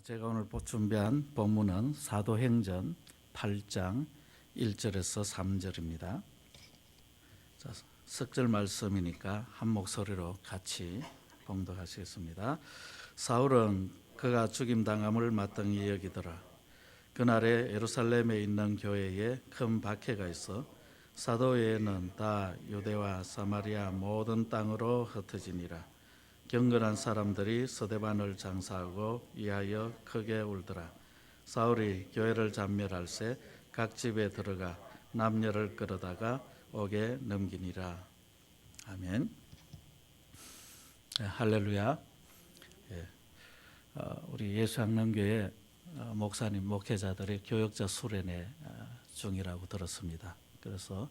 제가 오늘 준비한 본문은 사도행전 8장 1절에서 3절입니다. 자, 석절 말씀이니까 한 목소리로 같이 봉독하시겠습니다. 사울은 그가 죽임당함을 마땅히 여기더라. 그날에 예루살렘에 있는 교회에 큰 박해가 있어 사도 외에는 다 유대와 사마리아 모든 땅으로 흩어지니라. 경건한 사람들이 서대반을 장사하고 위하여 크게 울더라. 사울이 교회를 잔멸할새 각 집에 들어가 남녀를 끌어다가 옥에 넘기니라. 아멘. 할렐루야. 우리 예수학령교회 목사님 목회자들이 교역자 수련회 중이라고 들었습니다. 그래서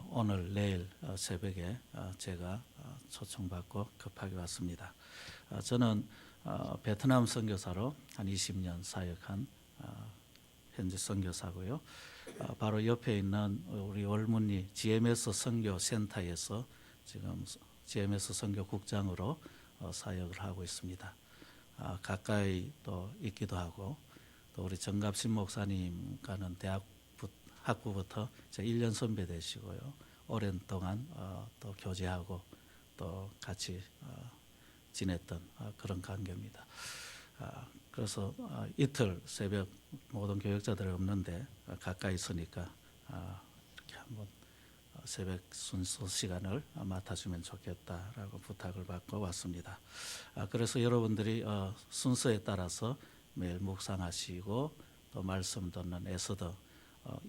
오늘 내일 새벽에 제가 초청받고 급하게 왔습니다. 저는 베트남 선교사로 한 20년 사역한 현재 선교사고요. 바로 옆에 있는 우리 월문리 GMS 선교센터에서 지금 GMS 선교국장으로 사역을 하고 있습니다. 가까이 또 있기도 하고, 또 우리 정갑신 목사님과는 학부부터 1년 선배 되시고요. 오랜 동안 또 교제하고 또 같이 지냈던 그런 관계입니다. 그래서 이틀 새벽 모든 교역자들이 없는데 가까이 있으니까 이렇게 한번 새벽 순서 시간을 맡아주면 좋겠다라고 부탁을 받고 왔습니다. 그래서 여러분들이 순서에 따라서 매일 묵상하시고 또 말씀 듣는 에스더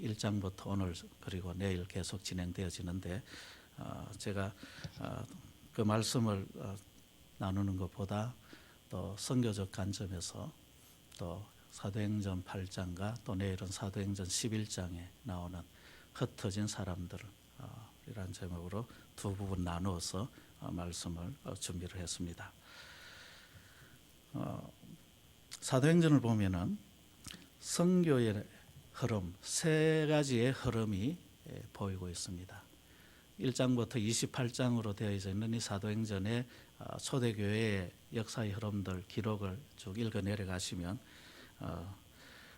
1장부터 오늘 그리고 내일 계속 진행되어지는데, 제가 그 말씀을 나누는 것보다 또 선교적 관점에서 또 사도행전 8장과 또 내일은 사도행전 11장에 나오는 흩어진 사람들 이란 제목으로 두 부분 나누어서 말씀을 준비를 했습니다. 사도행전을 보면은 선교의 흐름, 세 가지의 흐름이 보이고 있습니다. 1장부터 28장으로 되어 있는 이 사도행전의 초대교회의 역사의 흐름들 기록을 쭉 읽어 내려가시면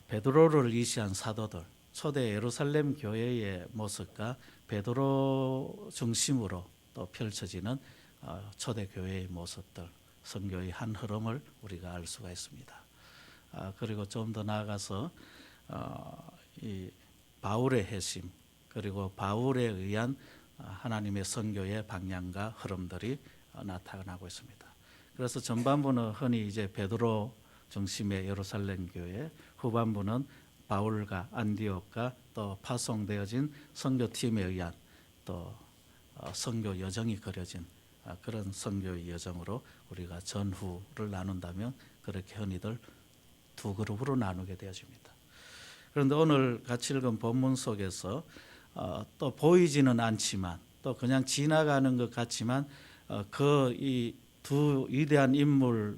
베드로를 이시한 사도들, 초대 예루살렘 교회의 모습과 베드로 중심으로 또 펼쳐지는 초대교회의 모습들, 선교의 한 흐름을 우리가 알 수가 있습니다. 그리고 좀 더 나아가서 이 바울의 회심, 그리고 바울에 의한 하나님의 선교의 방향과 흐름들이 나타나고 있습니다. 그래서 전반부는 흔히 이제 베드로 중심의 예루살렘 교회, 후반부는 바울과 안디옥과 또 파송되어진 선교팀에 의한 또 선교 여정이 그려진 그런 선교의 여정으로 우리가 전후를 나눈다면 그렇게 흔히들 두 그룹으로 나누게 되어집니다. 그런데 오늘 같이 읽은 본문 속에서 또 보이지는 않지만 또 그냥 지나가는 것 같지만 그 이 두 위대한 인물을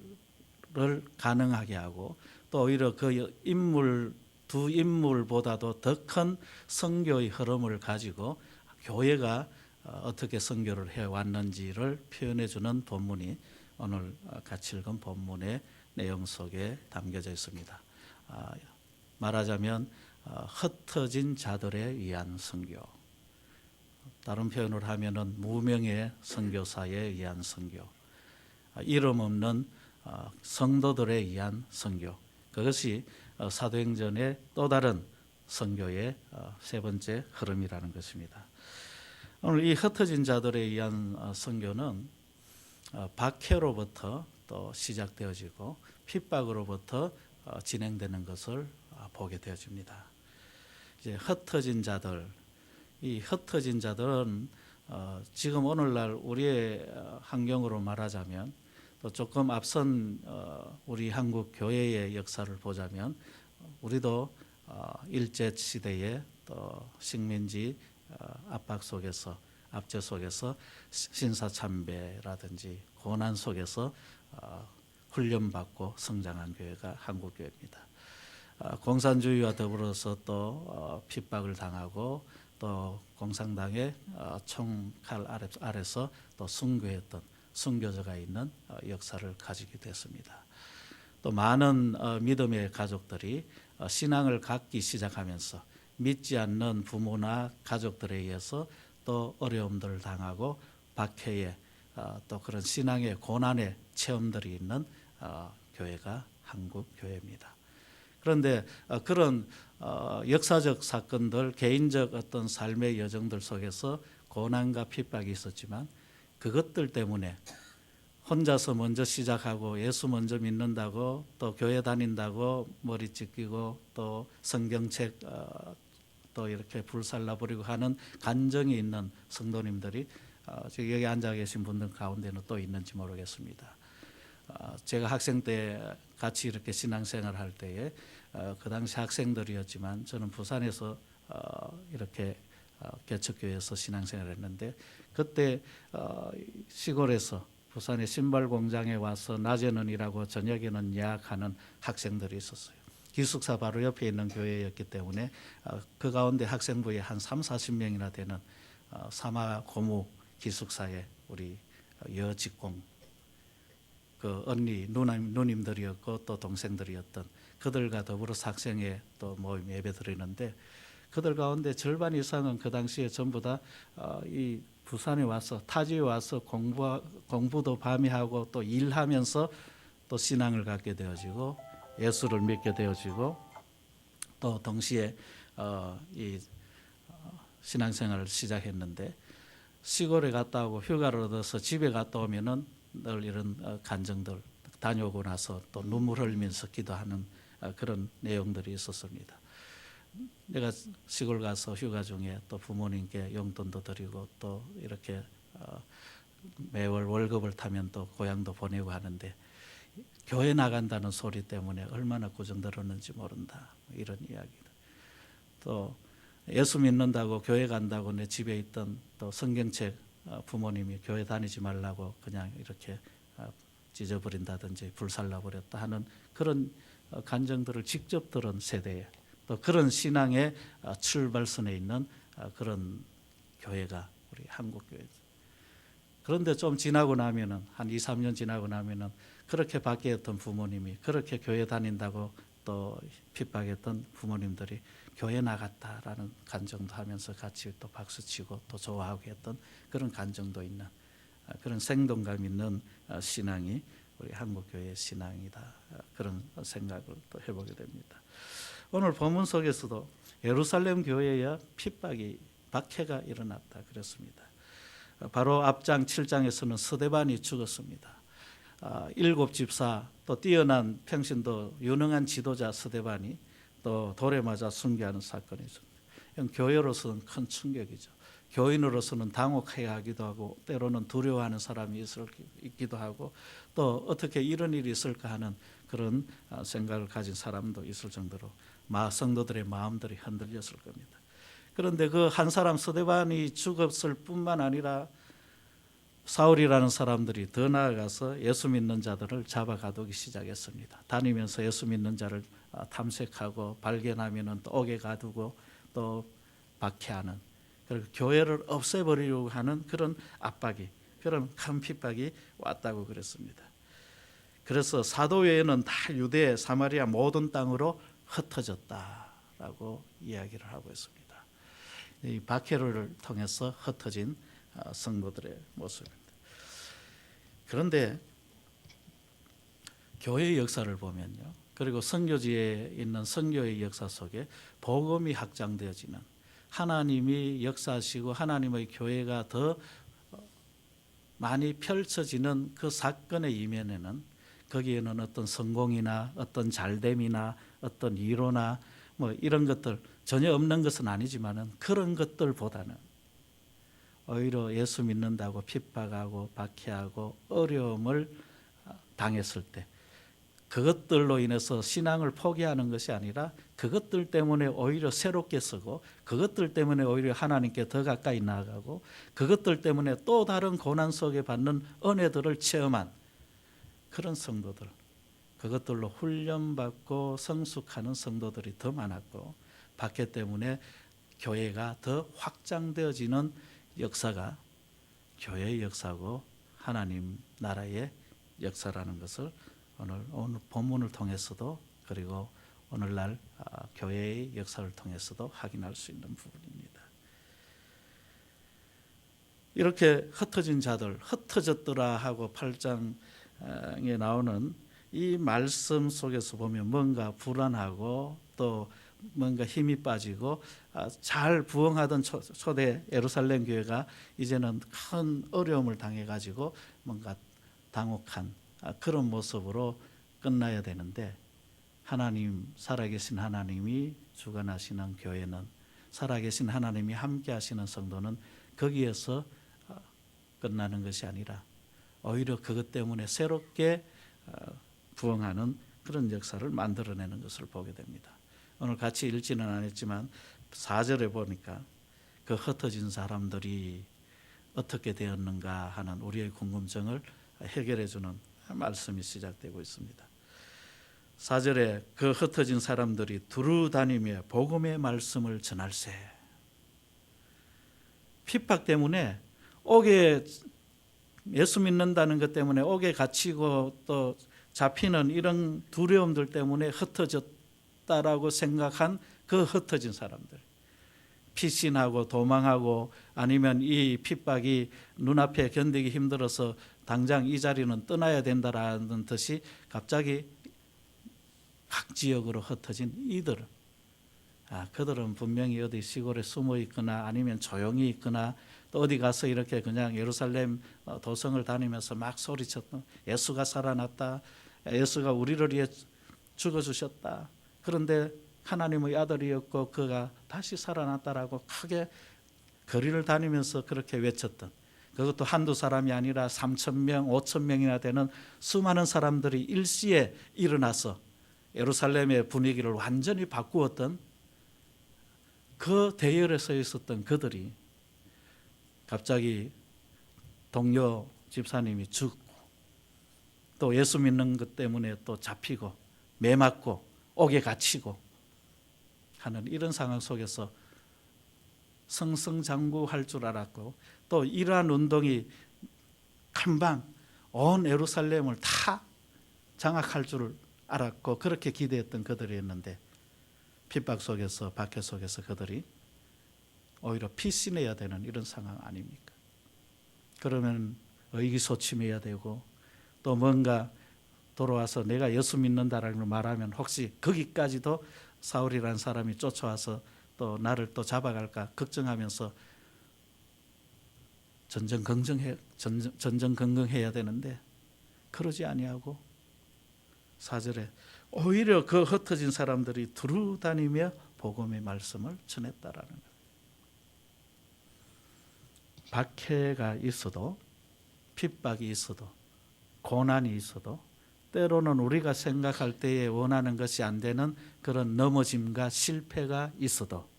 가능하게 하고 또 오히려 그 두 인물보다도 더 큰 선교의 흐름을 가지고 교회가 어떻게 선교를 해왔는지를 표현해주는 본문이 오늘 같이 읽은 본문의 내용 속에 담겨져 있습니다. 말하자면 흩어진 자들에 의한 선교, 다른 표현을 하면은 무명의 선교사에 의한 선교, 이름 없는 성도들에 의한 선교, 그것이 사도행전의 또 다른 선교의 세 번째 흐름이라는 것입니다. 오늘 이 흩어진 자들에 의한 선교는 박해로부터 또 시작되어지고 핍박으로부터 진행되는 것을 보게 되어집니다. 이제 흩어진 자들, 이 흩어진 자들은 지금 오늘날 우리의 환경으로 말하자면 또 조금 앞선 우리 한국 교회의 역사를 보자면 우리도 일제 시대에 또 식민지 압박 속에서 압제 속에서 신사참배라든지 고난 속에서 훈련받고 성장한 교회가 한국 교회입니다. 공산주의와 더불어서 또 핍박을 당하고 또 공산당의 총칼 아래서 또 순교했던 순교자가 있는 역사를 가지게 됐습니다. 또 많은 믿음의 가족들이 신앙을 갖기 시작하면서 믿지 않는 부모나 가족들에 의해서 또 어려움들을 당하고 박해의 또 그런 신앙의 고난의 체험들이 있는 교회가 한국 교회입니다. 그런데 그런 역사적 사건들, 개인적 어떤 삶의 여정들 속에서 고난과 핍박이 있었지만 그것들 때문에 혼자서 먼저 시작하고 예수 먼저 믿는다고 또 교회 다닌다고 머리 찢기고 또 성경책 또 이렇게 불살라버리고 하는 간정이 있는 성도님들이 지금 여기 앉아 계신 분들 가운데는 또 있는지 모르겠습니다. 제가 학생 때 같이 이렇게 신앙생활 할 때에 그 당시 학생들이었지만 저는 부산에서 이렇게 개척교회에서 신앙생활을 했는데 그때 시골에서 부산의 신발 공장에 와서 낮에는 일하고 저녁에는 예약하는 학생들이 있었어요. 기숙사 바로 옆에 있는 교회였기 때문에 그 가운데 학생부에 한 30-40명이나 되는 사마 고무 기숙사에 우리 여직공 그 언니 누님들이었고 또 동생들이었던 그들과 더불어서 학생회 또 모임 예배 드리는데 그들 가운데 절반 이상은 그 당시에 전부 다 이 부산에 와서 타지에 와서 공부도 밤에 하고 또 일하면서 또 신앙을 갖게 되어지고 예수를 믿게 되어지고 또 동시에 이 신앙생활을 시작했는데 시골에 갔다 오고 휴가를 얻어서 집에 갔다 오면은 늘 이런 간증들 다녀오고 나서 또 눈물 흘리면서 기도하는 그런 내용들이 있었습니다. 내가 시골 가서 휴가 중에 또 부모님께 용돈도 드리고 또 이렇게 매월 월급을 타면 또 고향도 보내고 하는데 교회 나간다는 소리 때문에 얼마나 고정들었는지 모른다 이런 이야기들. 또 예수 믿는다고 교회 간다고 내 집에 있던 또 성경책 부모님이 교회 다니지 말라고 그냥 이렇게 찢어버린다든지 불살라버렸다 하는 그런 간증들을 직접 들은 세대에 또 그런 신앙의 출발선에 있는 그런 교회가 우리 한국교회죠. 그런데 좀 지나고 나면은 한 2-3년 지나고 나면은 그렇게 바뀌었던 부모님이 그렇게 교회 다닌다고 또 핍박했던 부모님들이 교회 나갔다라는 간증도 하면서 같이 또 박수치고 또 좋아하고 했던 그런 간증도 있는 그런 생동감 있는 신앙이 우리 한국교회의 신앙이다. 그런 생각을 또 해보게 됩니다. 오늘 본문 속에서도 예루살렘 교회에 핍박이 박해가 일어났다 그랬습니다. 바로 앞장 7장에서는 스데반이 죽었습니다. 7 집사 또 뛰어난 평신도 유능한 지도자 스데반이 또 돌에 맞아 순교하는 사건이 있습니다. 교회로서는 큰 충격이죠. 교인으로서는 당혹해야 하기도 하고 때로는 두려워하는 사람이 있기도 하고 또 어떻게 이런 일이 있을까 하는 그런 생각을 가진 사람도 있을 정도로 성도들의 마음들이 흔들렸을 겁니다. 그런데 그 한 사람 스데반이 죽었을 뿐만 아니라 사울이라는 사람들이 더 나아가서 예수 믿는 자들을 잡아가두기 시작했습니다. 다니면서 예수 믿는 자를 탐색하고 발견하면 또 옥에 가두고 또 박해하는 그리고 교회를 없애버리려고 하는 그런 압박이 그런 큰 핍박이 왔다고 그랬습니다. 그래서 사도회는 다 유대 사마리아 모든 땅으로 흩어졌다라고 이야기를 하고 있습니다. 이 박해를 통해서 흩어진 성도들의 모습입니다. 그런데 교회의 역사를 보면요, 그리고 선교지에 있는 선교의 역사 속에 복음이 확장되어지는 하나님이 역사하시고 하나님의 교회가 더 많이 펼쳐지는 그 사건의 이면에는 거기에는 어떤 성공이나 어떤 잘됨이나 어떤 이로나 뭐 이런 것들 전혀 없는 것은 아니지만은 그런 것들보다는 오히려 예수 믿는다고 핍박하고 박해하고 어려움을 당했을 때 그것들로 인해서 신앙을 포기하는 것이 아니라 그것들 때문에 오히려 새롭게 쓰고 그것들 때문에 오히려 하나님께 더 가까이 나아가고 그것들 때문에 또 다른 고난 속에 받는 은혜들을 체험한 그런 성도들, 그것들로 훈련받고 성숙하는 성도들이 더 많았고 박해 때문에 교회가 더 확장되어지는 역사가 교회의 역사고 하나님 나라의 역사라는 것을 오늘 본문을 통해서도 그리고 오늘날 교회의 역사를 통해서도 확인할 수 있는 부분입니다. 이렇게 흩어진 자들, 흩어졌더라 하고 8장에 나오는 이 말씀 속에서 보면 뭔가 불안하고 또 뭔가 힘이 빠지고 잘 부흥하던 초대 예루살렘 교회가 이제는 큰 어려움을 당해가지고 뭔가 당혹한 그런 모습으로 끝나야 되는데, 하나님, 살아계신 하나님이 주관하시는 교회는, 살아계신 하나님이 함께 하시는 성도는 거기에서 끝나는 것이 아니라 오히려 그것 때문에 새롭게 부흥하는 그런 역사를 만들어내는 것을 보게 됩니다. 오늘 같이 읽지는 않았지만 4절에 보니까 그 흩어진 사람들이 어떻게 되었는가 하는 우리의 궁금증을 해결해 주는 말씀이 시작되고 있습니다. 4절에 그 흩어진 사람들이 두루 다니며 복음의 말씀을 전할세. 핍박 때문에 옥에, 예수 믿는다는 것 때문에 옥에 갇히고 또 잡히는 이런 두려움들 때문에 흩어졌다라고 생각한 그 흩어진 사람들, 피신하고 도망하고 아니면 이 핍박이 눈앞에 견디기 힘들어서 당장 이 자리는 떠나야 된다라는 듯이 갑자기 각 지역으로 흩어진 이들, 그들은 분명히 어디 시골에 숨어 있거나 아니면 조용히 있거나 또 어디 가서 이렇게 그냥 예루살렘 도성을 다니면서 막 소리쳤던, 예수가 살아났다, 예수가 우리를 위해 죽어주셨다, 그런데 하나님의 아들이었고 그가 다시 살아났다라고 크게 거리를 다니면서 그렇게 외쳤던, 그것도 한두 사람이 아니라 3,000명, 5,000명이나 되는 수많은 사람들이 일시에 일어나서 예루살렘의 분위기를 완전히 바꾸었던 그 대열에 서 있었던 그들이 갑자기 동료 집사님이 죽고 또 예수 믿는 것 때문에 또 잡히고 매맞고 옥에 갇히고 하는 이런 상황 속에서 승승장구할 줄 알았고, 또 이러한 운동이 금방 온 예루살렘을 다 장악할 줄 알았고 그렇게 기대했던 그들이었는데, 핍박 속에서, 박해 속에서 그들이 오히려 피신해야 되는 이런 상황 아닙니까? 그러면 의기소침해야 되고 또 뭔가 돌아와서 내가 예수 믿는다라는 걸 말하면 혹시 거기까지도 사울이라는 사람이 쫓아와서 또 나를 또 잡아갈까 걱정하면서 전전긍긍해야 되는데 그러지 아니하고 4절에 오히려 그 흩어진 사람들이 두루 다니며 복음의 말씀을 전했다라는 거예요. 박해가 있어도, 핍박이 있어도, 고난이 있어도, 때로는 우리가 생각할 때에 원하는 것이 안 되는 그런 넘어짐과 실패가 있어도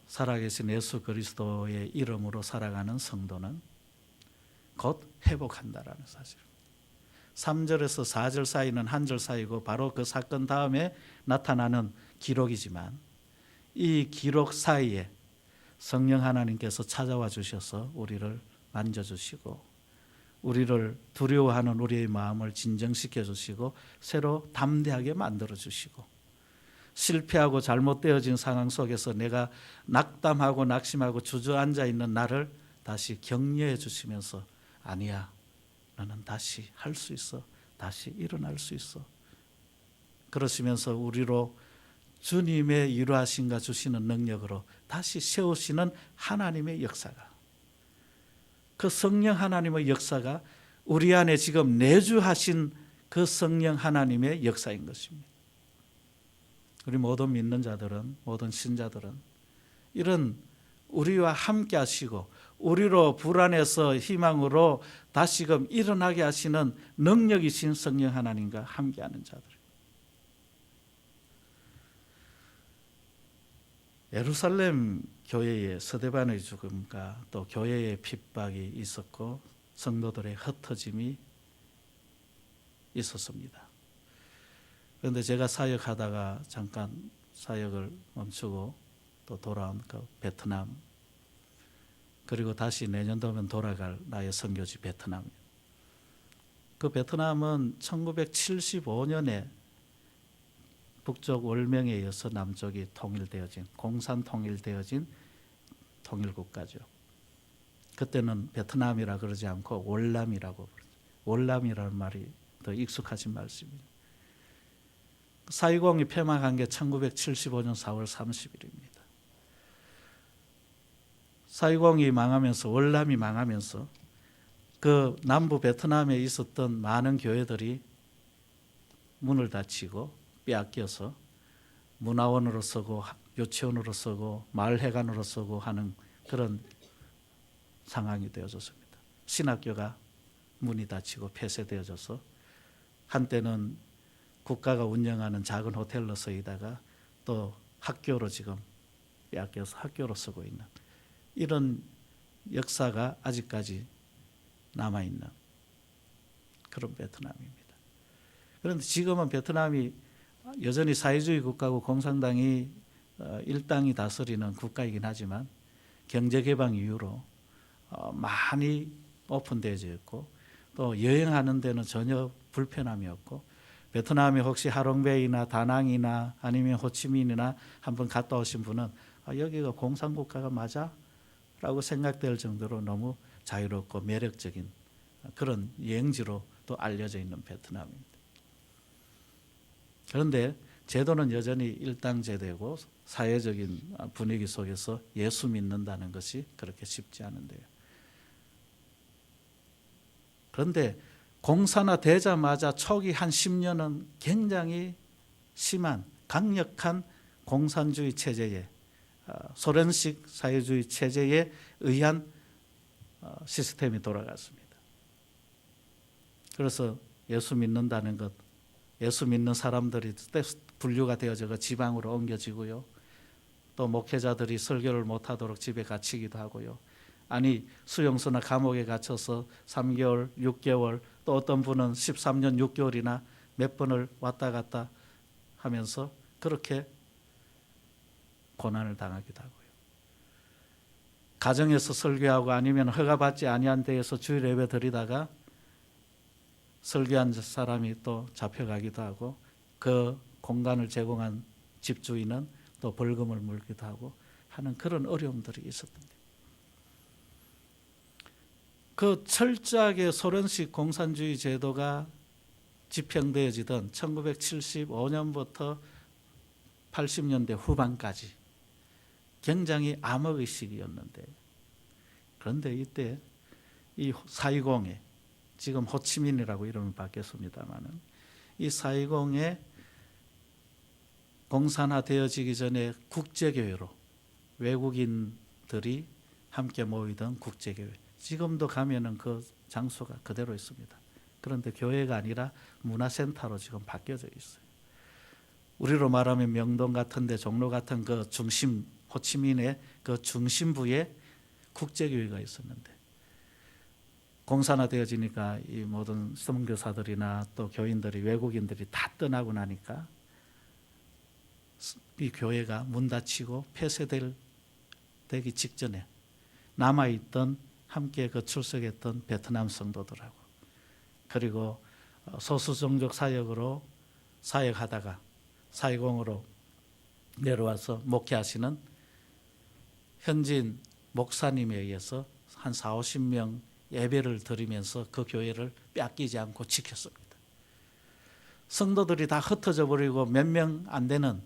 살아계신 예수 그리스도의 이름으로 살아가는 성도는 곧 회복한다라는 사실. 3절에서 4절 사이는 한 절 사이고 바로 그 사건 다음에 나타나는 기록이지만 이 기록 사이에 성령 하나님께서 찾아와 주셔서 우리를 만져주시고 우리를 두려워하는 우리의 마음을 진정시켜 주시고 새로 담대하게 만들어 주시고, 실패하고 잘못되어진 상황 속에서 내가 낙담하고 낙심하고 주저앉아 있는 나를 다시 격려해 주시면서 아니야, 너는 다시 할 수 있어, 다시 일어날 수 있어, 그러시면서 우리로 주님의 일하심과 주시는 능력으로 다시 세우시는 하나님의 역사가, 그 성령 하나님의 역사가 우리 안에 지금 내주하신 그 성령 하나님의 역사인 것입니다. 우리 모든 믿는 자들은, 모든 신자들은 이런 우리와 함께 하시고 우리로 불안해서 희망으로 다시금 일어나게 하시는 능력이신 성령 하나님과 함께하는 자들. 예루살렘 교회의 스데반의 죽음과 또 교회의 핍박이 있었고 성도들의 흩어짐이 있었습니다. 그런데 제가 사역하다가 잠깐 사역을 멈추고 또 돌아온 그 베트남, 그리고 다시 내년도면 돌아갈 나의 선교지 베트남, 그 베트남은 1975년에 북쪽 월명에 의해서 남쪽이 통일되어진, 공산 통일되어진 통일국가죠. 그때는 베트남이라 그러지 않고 월남이라고 부르죠. 월남이라는 말이 더 익숙하신 말씀입니다. 4.20이 폐막한 게 1975년 4월 30일입니다. 4.20이 망하면서, 월남이 망하면서 그 남부 베트남에 있었던 많은 교회들이 문을 닫히고 빼앗겨서 문화원으로 쓰고 유치원으로 쓰고 마을회관으로 쓰고 하는 그런 상황이 되어졌습니다. 신학교가 문이 닫히고 폐쇄되어져서 한때는 국가가 운영하는 작은 호텔로 쓰이다가 또 학교로 지금 빼앗겨서 학교로 쓰고 있는 이런 역사가 아직까지 남아있는 그런 베트남입니다. 그런데 지금은 베트남이 여전히 사회주의 국가고 공산당이 일당이 다스리는 국가이긴 하지만 경제개방 이후로 많이 오픈되어져 있고 또 여행하는 데는 전혀 불편함이 없고 베트남에 혹시 하롱베이나 다낭이나 아니면 호치민이나 한번 갔다 오신 분은 여기가 공산국가가 맞아? 라고 생각될 정도로 너무 자유롭고 매력적인 그런 여행지로 또 알려져 있는 베트남입니다. 그런데 제도는 여전히 일당제도고 사회적인 분위기 속에서 예수 믿는다는 것이 그렇게 쉽지 않은데요. 그런데 공산화되자마자 초기 한 10년은 굉장히 심한 강력한 공산주의 체제에 소련식 사회주의 체제에 의한 시스템이 돌아갔습니다. 그래서 예수 믿는다는 것, 예수 믿는 사람들이 분류가 되어져 지방으로 옮겨지고요. 또 목회자들이 설교를 못하도록 집에 갇히기도 하고요. 아니 수용소나 감옥에 갇혀서 3개월, 6개월 또 어떤 분은 13년 6개월이나 몇 번을 왔다 갔다 하면서 그렇게 고난을 당하기도 하고요. 가정에서 설교하고 아니면 허가받지 아니한 데에서 주일 예배 드리다가 설교한 사람이 또 잡혀가기도 하고 그 공간을 제공한 집주인은 또 벌금을 물기도 하고 하는 그런 어려움들이 있었던데 그 철저하게 소련식 공산주의 제도가 집행되어지던 1975년부터 80년대 후반까지 굉장히 암흑의식이었는데 그런데 이때 이 4.20에 지금 호치민이라고 이름을 바뀌었습니다마는 이 4.20에 공산화되어지기 전에 국제교회로 외국인들이 함께 모이던 국제교회 지금도 가면은 그 장소가 그대로 있습니다. 그런데 교회가 아니라 문화센터로 지금 바뀌어져 있어요. 우리로 말하면 명동 같은데 종로 같은 그 중심 호치민의 그 중심부에 국제교회가 있었는데 공산화되어지니까 이 모든 선교사들이나 또 교인들이 외국인들이 다 떠나고 나니까 이 교회가 문 닫히고 폐쇄되기 직전에 남아있던 함께 그 출석했던 베트남 성도들하고 그리고 소수종족 사역으로 사역하다가 4.20으로 내려와서 목회하시는 현지인 목사님에 의해서 한 40-50명 예배를 드리면서 그 교회를 뺏기지 않고 지켰습니다. 성도들이 다 흩어져 버리고 몇 명 안 되는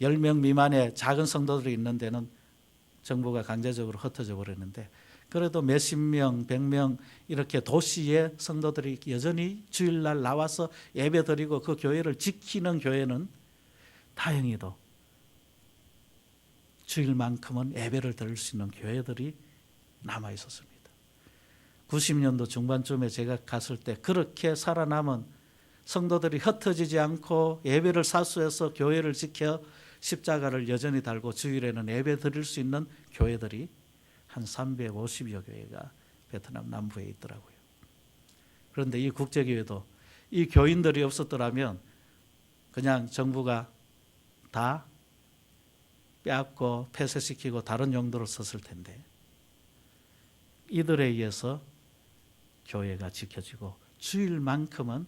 10명 미만의 작은 성도들이 있는 데는 정부가 강제적으로 흩어져 버렸는데 그래도 몇십 명, 100명 이렇게 도시의 성도들이 여전히 주일날 나와서 예배 드리고 그 교회를 지키는 교회는 다행히도 주일만큼은 예배를 드릴 수 있는 교회들이 남아 있었습니다. 90년도 중반쯤에 제가 갔을 때 그렇게 살아남은 성도들이 흩어지지 않고 예배를 사수해서 교회를 지켜 십자가를 여전히 달고 주일에는 예배 드릴 수 있는 교회들이 한 350여 교회가 베트남 남부에 있더라고요. 그런데 이 국제교회도 이 교인들이 없었더라면 그냥 정부가 다 빼앗고 폐쇄시키고 다른 용도로 썼을 텐데 이들에 의해서 교회가 지켜지고 주일만큼은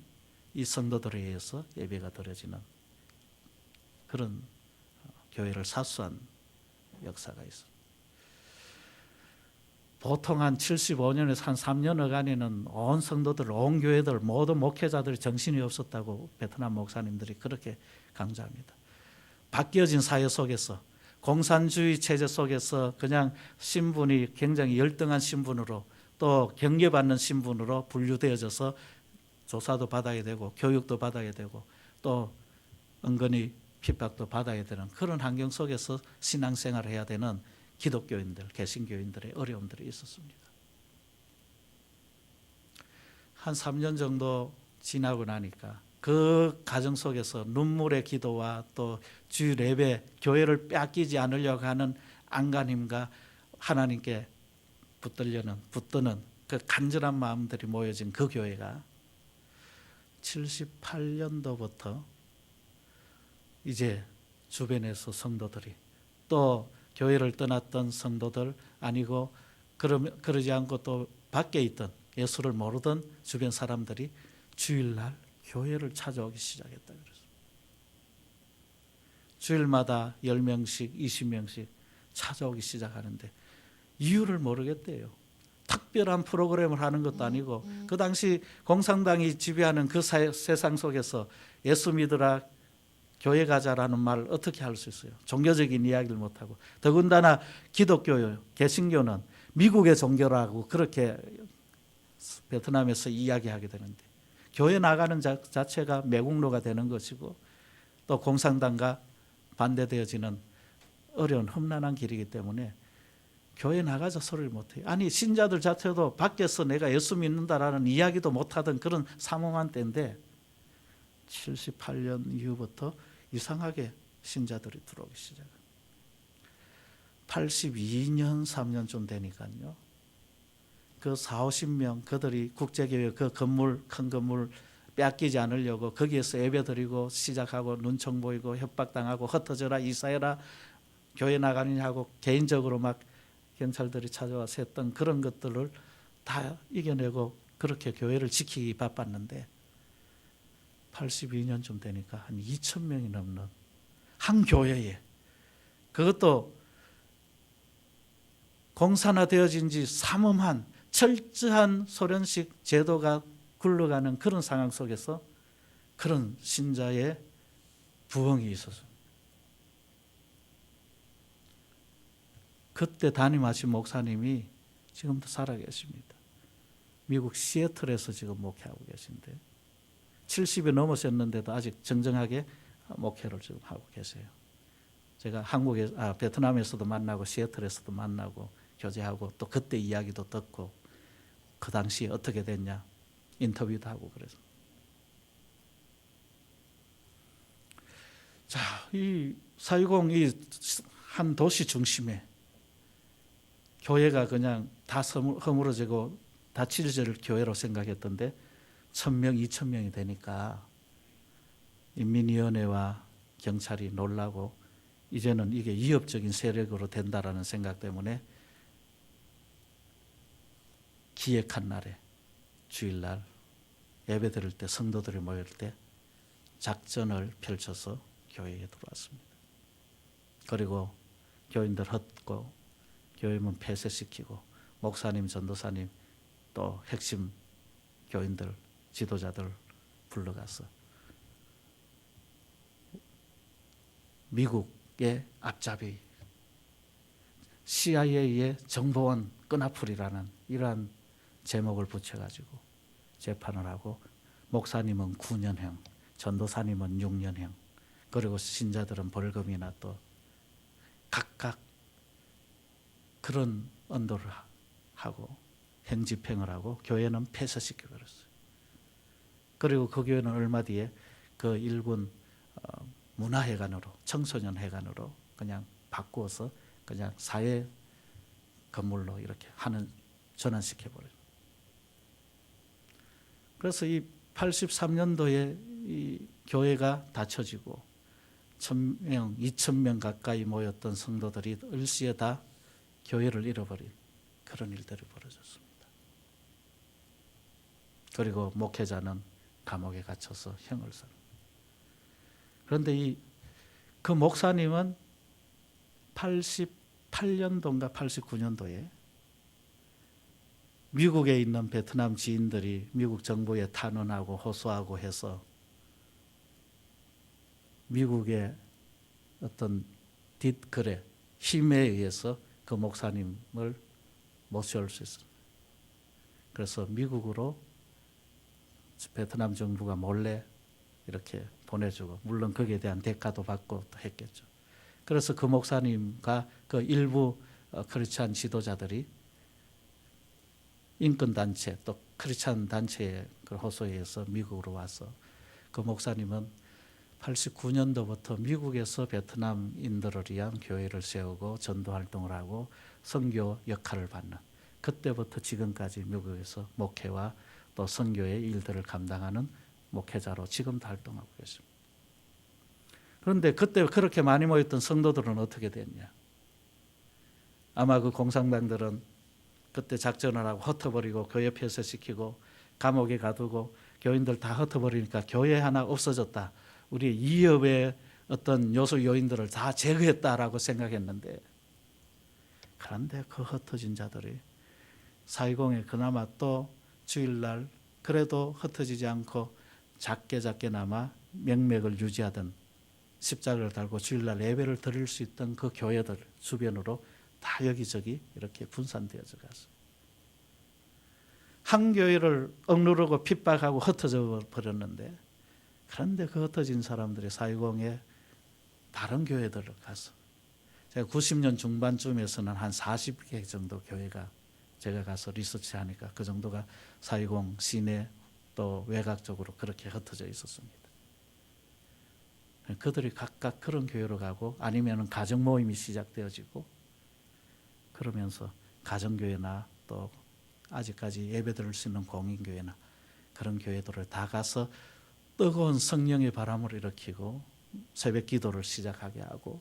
이 성도들에 의해서 예배가 드려지는 그런 교회를 사수한 역사가 있습니다. 보통 한 75년에서 한 3년여간에는 온 성도들, 온 교회들, 모든 목회자들이 정신이 없었다고 베트남 목사님들이 그렇게 강조합니다. 바뀌어진 사회 속에서, 공산주의 체제 속에서 그냥 신분이 굉장히 열등한 신분으로, 또 경계받는 신분으로 분류되어져서 조사도 받아야 되고 교육도 받아야 되고 또 은근히 핍박도 받아야 되는 그런 환경 속에서 신앙생활을 해야 되는 기독교인들, 개신교인들의 어려움들이 있었습니다. 한 3년 정도 지나고 나니까 그 과정 속에서 눈물의 기도와 또 주일 예배, 교회를 빼앗기지 않으려고 하는 안간힘과 하나님께 붙드는 그 간절한 마음들이 모여진 그 교회가 78년도부터 이제 주변에서 성도들이, 또 교회를 떠났던 성도들 아니고 그러지 않고 또 밖에 있던 예수를 모르던 주변 사람들이 주일날 교회를 찾아오기 시작했다 그랬습니다. 주일마다 10명씩 20명씩 찾아오기 시작하는데 이유를 모르겠대요. 특별한 프로그램을 하는 것도 아니고 그 당시 공산당이 지배하는 그 세상 속에서 예수 믿으라, 교회 가자라는 말을 어떻게 할 수 있어요? 종교적인 이야기를 못하고, 더군다나 기독교요, 개신교는 미국의 종교라고 그렇게 베트남에서 이야기하게 되는데 교회 나가는 자체가 매국노가 되는 것이고 또 공산당과 반대되어지는 어려운 험난한 길이기 때문에 교회 나가자 소리를 못해요. 아니 신자들 자체도 밖에서 내가 예수 믿는다라는 이야기도 못하던 그런 삼엄한 때인데 78년 이후부터 이상하게 신자들이 들어오기 시작합니다. 82년 3년쯤 되니까요. 그 40-50명 그들이 국제교회 그 건물, 큰 건물 빼앗기지 않으려고 거기에서 예배드리고 시작하고 눈총 보이고 협박당하고 흩어져라 이사해라 교회 나가느냐 하고 개인적으로 막 경찰들이 찾아와서 했던 그런 것들을 다 이겨내고 그렇게 교회를 지키기 바빴는데 82년쯤 되니까 한 2,000명이 넘는 한 교회에, 그것도 공산화되어진 지 삼엄한 철저한 소련식 제도가 굴러가는 그런 상황 속에서 그런 신자의 부흥이 있었습니다. 그때 담임하신 목사님이 지금도 살아계십니다. 미국 시애틀에서 지금 목회하고 계신데 70이 넘으셨는데도 아직 정정하게 목회를 지금 하고 계세요. 제가 베트남에서도 만나고 시애틀에서도 만나고 교제하고 또 그때 이야기도 듣고 그 당시 어떻게 됐냐 인터뷰도 하고 그래서. 자, 이 4.20 이 한 도시 중심에 교회가 그냥 다 허물어지고 다 찢어질 교회로 생각했던데 1,000명, 2,000명이 되니까 인민위원회와 경찰이 놀라고 이제는 이게 위협적인 세력으로 된다라는 생각 때문에 기획한 날에 주일날 예배 드릴 때 성도들이 모일 때 작전을 펼쳐서 교회에 들어왔습니다. 그리고 교인들 헛고 교회문 폐쇄시키고 목사님, 전도사님 또 핵심 교인들, 지도자들 불러가서 미국의 앞잡이 CIA의 정보원 끈앞풀이라는 이러한 제목을 붙여가지고 재판을 하고 목사님은 9년형, 전도사님은 6년형, 그리고 신자들은 벌금이나 또 각각 그런 언도를 하고 행집행을 하고 교회는 폐쇄시켜버렸어요. 그리고 그 교회는 얼마 뒤에 그 일군 문화회관으로, 청소년회관으로 그냥 바꾸어서 그냥 사회 건물로 이렇게 전환시켜버려요. 그래서 이 83년도에 이 교회가 닫혀지고 1,000명, 2,000명 가까이 모였던 성도들이 일시에 다 교회를 잃어버린 그런 일들이 벌어졌습니다. 그리고 목회자는 감옥에 갇혀서 형을 산. 그런데 그 목사님은 88년도인가 89년도에 미국에 있는 베트남 지인들이 미국 정부에 탄원하고 호소하고 해서 미국의 어떤 뒷거래 힘에 의해서 그 목사님을 모셔올 수 있습니다. 그래서 미국으로 베트남 정부가 몰래 이렇게 보내주고, 물론 거기에 대한 대가도 받고 또 했겠죠. 그래서 그 목사님과 그 일부 크리스찬 지도자들이 인권단체 또 크리스찬 단체의 그 호소에 의해서 미국으로 와서 그 목사님은 89년도부터 미국에서 베트남인들을 위한 교회를 세우고 전도활동을 하고 선교 역할을 받는, 그때부터 지금까지 미국에서 목회와 또 선교의 일들을 감당하는 목회자로 지금도 활동하고 계십니다. 그런데 그때 그렇게 많이 모였던 성도들은 어떻게 됐냐? 아마 그 공산당들은 그때 작전을 하고 흩어버리고 교회 폐쇄시키고 감옥에 가두고 교인들 다 흩어버리니까 교회 하나 없어졌다, 우리 이협의 어떤 요소 요인들을 다 제거했다라고 생각했는데, 그런데 그 흩어진 자들이 4.20에 그나마 또 주일날 그래도 흩어지지 않고 작게나마 명맥을 유지하던, 십자가를 달고 주일날 예배를 드릴 수 있던 그 교회들 주변으로 다 여기저기 이렇게 분산되어져 갔어요. 한 교회를 억누르고 핍박하고 흩어져 버렸는데, 그런데 그 흩어진 사람들이 4.20에 다른 교회들을 가서, 제가 90년 중반쯤에서는 한 40개 정도 교회가, 제가 가서 리서치하니까 그 정도가 4.20 시내 또 외곽적으로 그렇게 흩어져 있었습니다. 그들이 각각 그런 교회로 가고 아니면 가정 모임이 시작되어지고, 그러면서 가정교회나 또 아직까지 예배 드릴 수 있는 공인교회나 그런 교회들을 다 가서 뜨거운 성령의 바람을 일으키고 새벽 기도를 시작하게 하고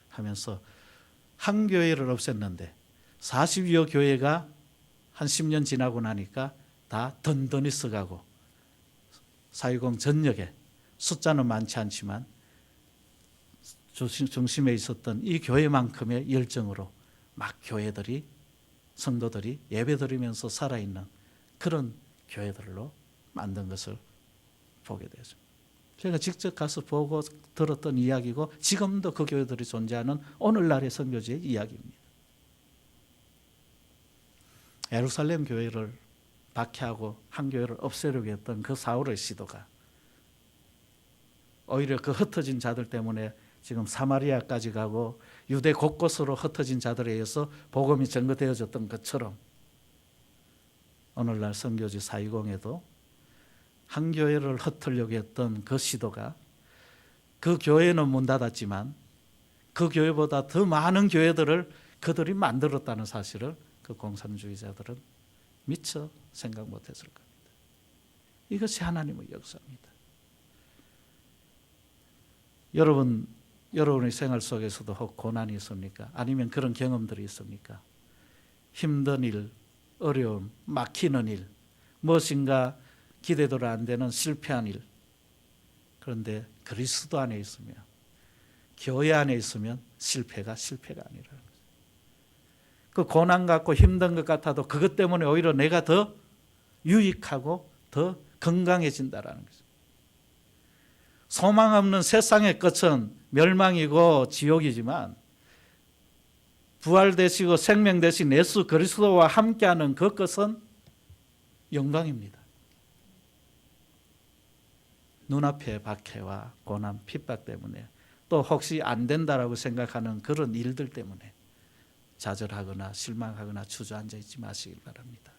하면서 한 교회를 없앴는데 40여 교회가 한 10년 지나고 나니까 다 던던히 써가고, 4.20 전역에 숫자는 많지 않지만 중심에 있었던 이 교회만큼의 열정으로 막 교회들이, 성도들이 예배 드리면서 살아있는 그런 교회들로 만든 것을 보게 되죠. 제가 직접 가서 보고 들었던 이야기고, 지금도 그 교회들이 존재하는 오늘날의 선교지의 이야기입니다. 예루살렘 교회를 박해하고 한 교회를 없애려고 했던 그 사울의 시도가 오히려 그 흩어진 자들 때문에 지금 사마리아까지 가고 유대 곳곳으로 흩어진 자들에 의해서 복음이 전거되어졌던 것처럼, 오늘날 선교지 4.20에도 한 교회를 흩으려고 했던 그 시도가, 그 교회는 문 닫았지만 그 교회보다 더 많은 교회들을 그들이 만들었다는 사실을 그 공산주의자들은 미처 생각 못했을 겁니다. 이것이 하나님의 역사입니다. 여러분의 생활 속에서도 혹 고난이 있습니까? 아니면 그런 경험들이 있습니까? 힘든 일, 어려움, 막히는 일, 무엇인가 기대대로 안 되는 실패한 일. 그런데 그리스도 안에 있으면, 교회 안에 있으면 실패가 아니라는 거죠. 그 고난 같고 힘든 것 같아도 그것 때문에 오히려 내가 더 유익하고 더 건강해진다라는 거죠. 소망 없는 세상의 끝은 멸망이고 지옥이지만, 부활되시고 생명 되신 예수 그리스도와 함께하는 그 것은 영광입니다. 눈앞의 박해와 고난, 핍박 때문에, 또 혹시 안 된다라고 생각하는 그런 일들 때문에 좌절하거나 실망하거나 주저앉아 있지 마시길 바랍니다.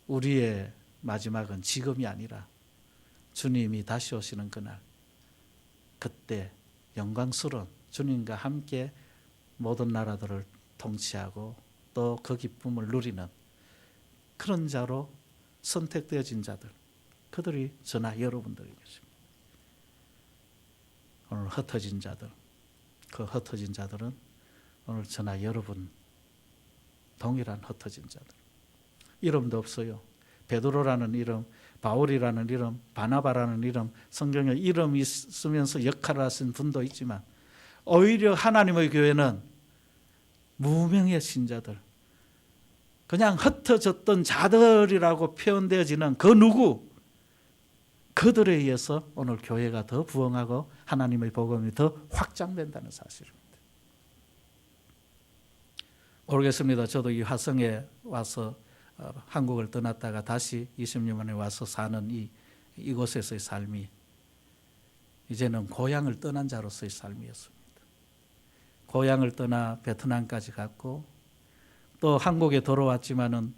우리의 마지막은 지금이 아니라 주님이 다시 오시는 그날, 그때 영광스러운 주님과 함께 모든 나라들을 통치하고 또 그 기쁨을 누리는 그런 자로 선택되어진 자들, 그들이 저나 여러분들인 것입니다. 오늘 흩어진 자들, 그 흩어진 자들은 오늘 저나 여러분 동일한 흩어진 자들. 이름도 없어요. 베드로라는 이름, 바울이라는 이름, 바나바라는 이름, 성경에 이름이 쓰면서 역할을 하신 분도 있지만 오히려 하나님의 교회는 무명의 신자들, 그냥 흩어졌던 자들이라고 표현되어지는 그 누구, 그들에 의해서 오늘 교회가 더 부흥하고 하나님의 복음이 더 확장된다는 사실입니다. 모르겠습니다. 저도 이 화성에 와서 한국을 떠났다가 다시 20년 만에 와서 사는 이곳에서의 삶이 이제는 고향을 떠난 자로서의 삶이었습니다. 고향을 떠나 베트남까지 갔고 또 한국에 돌아왔지만은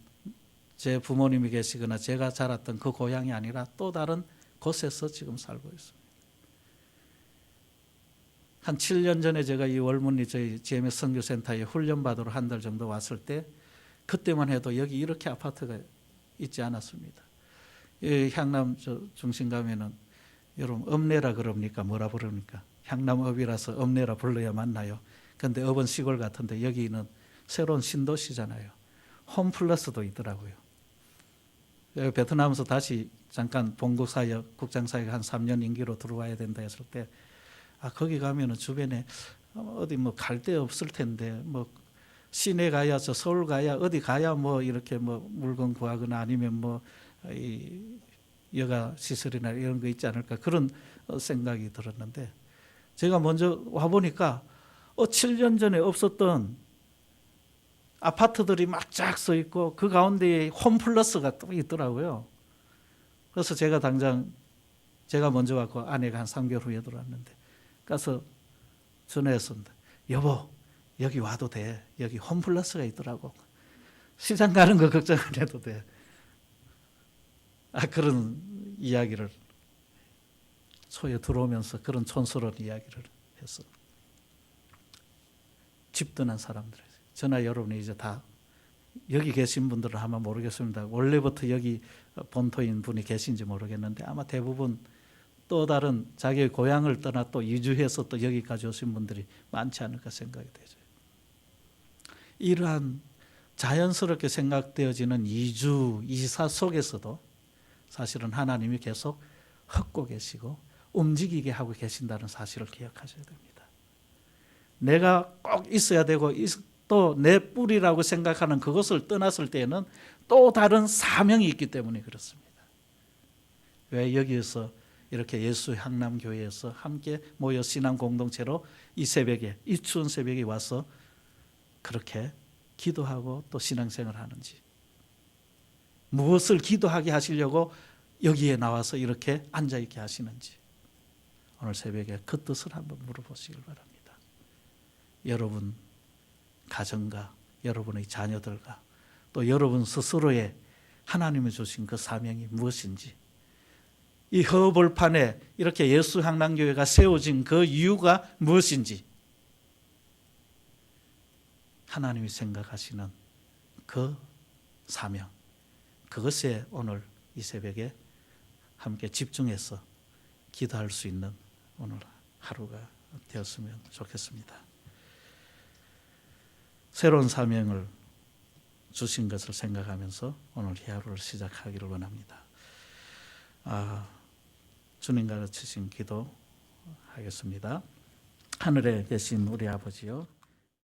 제 부모님이 계시거나 제가 자랐던 그 고향이 아니라 또 다른 곳에서 지금 살고 있습니다. 한 7년 전에 제가 이 월문리 저희 GMS 선교센터에 훈련받으러 한 달 정도 왔을 때 그때만 해도 여기 이렇게 아파트가 있지 않았습니다. 향남 중심 가면은 여러분 읍내라 그럽니까? 뭐라 부릅니까? 향남읍이라서 읍내라 불러야 맞나요? 그런데 읍은 시골 같은데 여기는 새로운 신도시잖아요. 홈플러스도 있더라고요. 베트남에서 다시 잠깐 본국사역, 국장사역 한 3년 임기로 들어와야 된다 했을 때 거기 가면은 주변에 어디 뭐 갈 데 없을 텐데 뭐 시내 가야 저 서울 가야 어디 가야 뭐 이렇게 뭐 물건 구하거나 아니면 뭐 이 여가 시설이나 이런 거 있지 않을까 그런 생각이 들었는데 제가 먼저 와 보니까 7년 전에 없었던 아파트들이 막 쫙 서 있고 그 가운데에 홈플러스가 또 있더라고요. 그래서 제가 당장 제가 먼저 왔고 아내가 한 3개월 후에 들어왔는데 가서 전화했습니다. 여보 여기 와도 돼. 여기 홈플러스가 있더라고. 시장 가는 거 걱정 안 해도 돼. 그런 이야기를 소에 들어오면서 그런 촌스러운 이야기를 했어. 집 떠난 사람들. 저나 여러분이 이제 다 여기 계신 분들은 아마 모르겠습니다. 원래부터 여기 본토인 분이 계신지 모르겠는데 아마 대부분 또 다른 자기의 고향을 떠나 또 이주해서 또 여기까지 오신 분들이 많지 않을까 생각이 되죠. 이러한 자연스럽게 생각되어지는 이사 속에서도 사실은 하나님이 계속 헛고 계시고 움직이게 하고 계신다는 사실을 기억하셔야 됩니다. 내가 꼭 있어야 되고 또 내 뿌리라고 생각하는 그것을 떠났을 때에는 또 다른 사명이 있기 때문에 그렇습니다. 왜 여기에서 이렇게 예수 향남교회에서 함께 모여 신앙 공동체로 이 새벽에 이 추운 새벽에 와서 그렇게 기도하고 또 신앙생활을 하는지 무엇을 기도하게 하시려고 여기에 나와서 이렇게 앉아있게 하시는지 오늘 새벽에 그 뜻을 한번 물어보시길 바랍니다. 여러분 가정과 여러분의 자녀들과 또 여러분 스스로의 하나님이 주신 그 사명이 무엇인지 이 허벌판에 이렇게 예수 향남교회가 세워진 그 이유가 무엇인지 하나님이 생각하시는 그 사명 그것에 오늘 이 새벽에 함께 집중해서 기도할 수 있는 오늘 하루가 되었으면 좋겠습니다. 새로운 사명을 주신 것을 생각하면서 오늘 이 하루를 시작하기를 원합니다. 주님 가르치신 기도 하겠습니다. 하늘에 계신 우리 아버지요